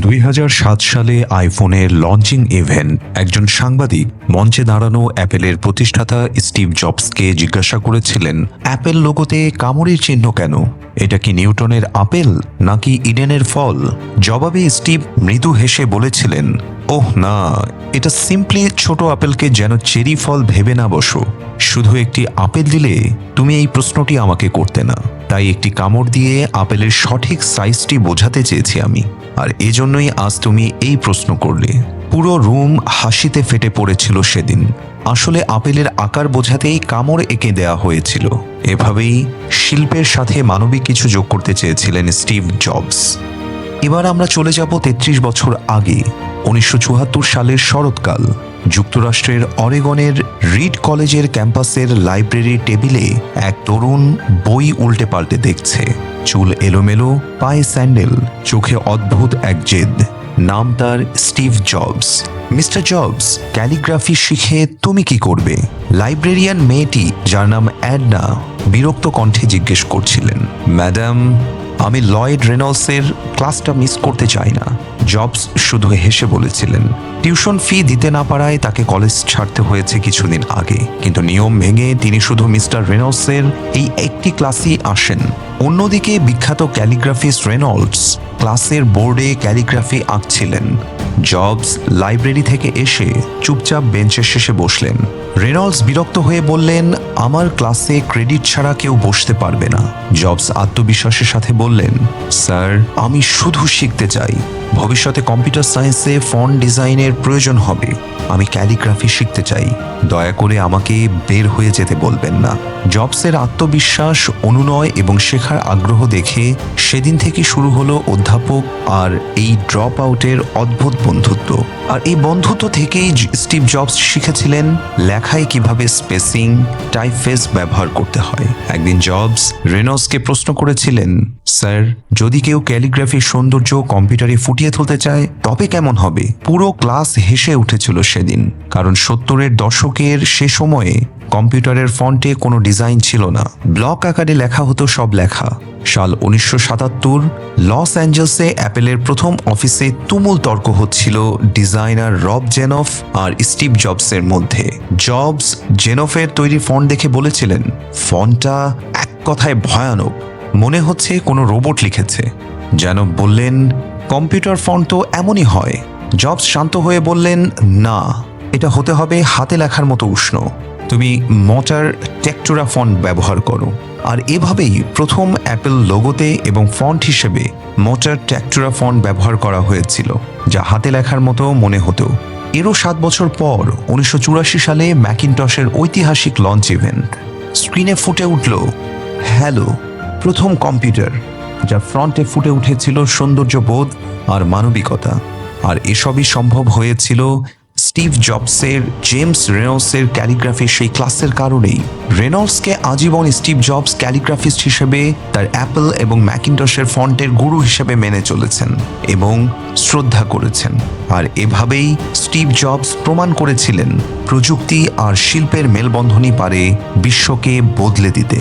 2007 সালে আইফোনের launching event একজন সাংবাদিক মঞ্চে দাঁড়ানো অ্যাপেলের প্রতিষ্ঠাতা স্টিভ জবসকে জিজ্ঞাসা করেছিলেন, অ্যাপেল লোগোতে কামড়ের চিহ্ন কেন? এটা কি নিউটনের আপেল নাকি ইডেনের ফল? জবাবে স্টিভ মৃদু হেসে বলেছিলেন, ওহ না, এটা সিম্পলি ছোট আপেলকে যেন চেরি ফল ভেবে না বসো। শুধু একটি আপেল দিলে তুমি এই প্রশ্নটি আমাকে করতে না, তাই একটি কামড় দিয়ে আপেলের সঠিক সাইজটি বোঝাতে চেয়েছি আমি, আর এজন্যই আজ তুমি এই প্রশ্ন করলে। পুরো রুম হাসিতে ফেটে পড়েছিল সেদিন। আসলে আপেলের আকার বোঝাতেই কামড় এঁকে দেয়া হয়েছিল। এভাবেই শিল্পের সাথে মানবিক কিছু যোগ করতে চেয়েছিলেন স্টিভ জবস। এবার আমরা চলে যাব 33 বছর আগে, 1974 সালের শরৎকাল। যুক্তরাষ্ট্রের অরেগনের রিড কলেজের ক্যাম্পাসের লাইব্রেরির টেবিলে এক তরুণ বই উল্টে পাল্টে দেখছে। চুল এলোমেলো, পায়ে স্যান্ডেল, চোখে অদ্ভুত এক জেদ। নাম তার Steve jobs. Mister jobs, calligraphy শিখে তুমি কি করবে? লাইব্রেরিয়ান মেয়েটি, যার নাম অ্যাডনা, বিরক্ত কণ্ঠে জিজ্ঞেস করছিলেন। ম্যাডাম, আমি লয়েড রেনল্ডসের ক্লাসটা মিস করতে চাই না। জবস শুধু হেসে বলেছিলেন। টিউশন ফি দিতে না পারায় তাকে কলেজ ছাড়তে হয়েছে কিছুদিন আগে, কিন্তু নিয়ম ভেঙে তিনি শুধু মিস্টার রেনল্ডসের এই একটি ক্লাসেই আসেন। অন্যদিকে বিখ্যাত ক্যালিগ্রাফিস্ট রেনল্ডস ক্লাসের বোর্ডে ক্যালিগ্রাফি আঁকছিলেন। জবস লাইব্রেরি থেকে এসে চুপচাপ বেঞ্চের শেষে বসলেন। রেনল্ডস বিরক্ত হয়ে বললেন, আমার ক্লাসে ক্রেডিট ছাড়া কেউ বসতে পারবে না। জবস আত্মবিশ্বাসের সাথে বললেন, স্যার, আমি শুধু শিখতে চাই। ভবিষ্যতে কম্পিউটার সায়েন্সে ফন্ট ডিজাইনের প্রয়োজন হবে। আমি ক্যালিগ্রাফি শিখতে চাই। দয়া করে আমাকে বের হয়ে যেতে বলবেন না। জবসের আত্মবিশ্বাস, অনুনয় এবং শেখার আগ্রহ দেখে সেদিন থেকে শুরু হলো অধ্যাপক আর এই ড্রপ আউটের অদ্ভুত বন্ধুত্ব। আর এই বন্ধুত্ব থেকেই স্টিভ জবস শিখেছিলেন লেখায় কিভাবে স্পেসিং, টাইপফেস ব্যবহার করতে হয়। একদিন জবস রেনল্ডসকে প্রশ্ন করেছিলেন, স্যার, যদি কেউ ক্যালিগ্রাফির সৌন্দর্য কম্পিউটারে ফুটিয়ে তুলতে চায় তবে কেমন হবে? পুরো ক্লাস হেসে উঠেছিল সেদিন, কারণ 70-এর দশকের সে সময়ে কম্পিউটারের ফন্টে কোনো ডিজাইন ছিল না। ব্লক আকারে লেখা হতো সব লেখা। সাল 1977, লস অ্যাঞ্জেলসে অ্যাপেলের প্রথম অফিসে তুমুল তর্ক হচ্ছিল ডিজাইনার রব জেনফ আর স্টিভ জবসের মধ্যে। জবস জেনফের তৈরি ফন্ট দেখে বলেছিলেন, ফন্টটা এক কথায় ভয়ানক, মনে হচ্ছে কোনো রোবট লিখেছে। জেনফ বললেন, কম্পিউটার ফন্ট তো এমনই হয়। জবস শান্ত হয়ে বললেন, না, এটা হতে হবে হাতে লেখার মতো উষ্ণ। তুমি মটার টেক্টোরা ফন্ট ব্যবহার করো। আর এভাবেই প্রথম অ্যাপেল লোগোতে এবং ফন্ট হিসেবে মটার টেক্টোরা ফন্ট ব্যবহার করা হয়েছিল, যা হাতে লেখার মতো মনে হতো। এরও 7 বছর পর 1984 সালে ম্যাকিনটশের ঐতিহাসিক লঞ্চ ইভেন্ট। স্ক্রিনে ফুটে উঠল হ্যালো, প্রথম কম্পিউটার, যার ফ্রন্টে ফুটে উঠেছিল সৌন্দর্যবোধ আর মানবিকতা। আর এসবই সম্ভব হয়েছিল স্টিভ জবসের, জেমস রেনল্ডসের ক্যালিগ্রাফির সেই ক্লাসের কারণেই। রেনল্ডসকে আজীবন স্টিভ জবস ক্যালিগ্রাফিস্ট হিসেবে তার অ্যাপল এবং ম্যাকিনটশের ফন্টের গুরু হিসেবে মেনে চলেছেন এবং শ্রদ্ধা করেছেন। আর এভাবেই স্টিভ জবস প্রমাণ করেছিলেন প্রযুক্তি আর শিল্পের মেলবন্ধনই পারে বিশ্বকে বদলে দিতে।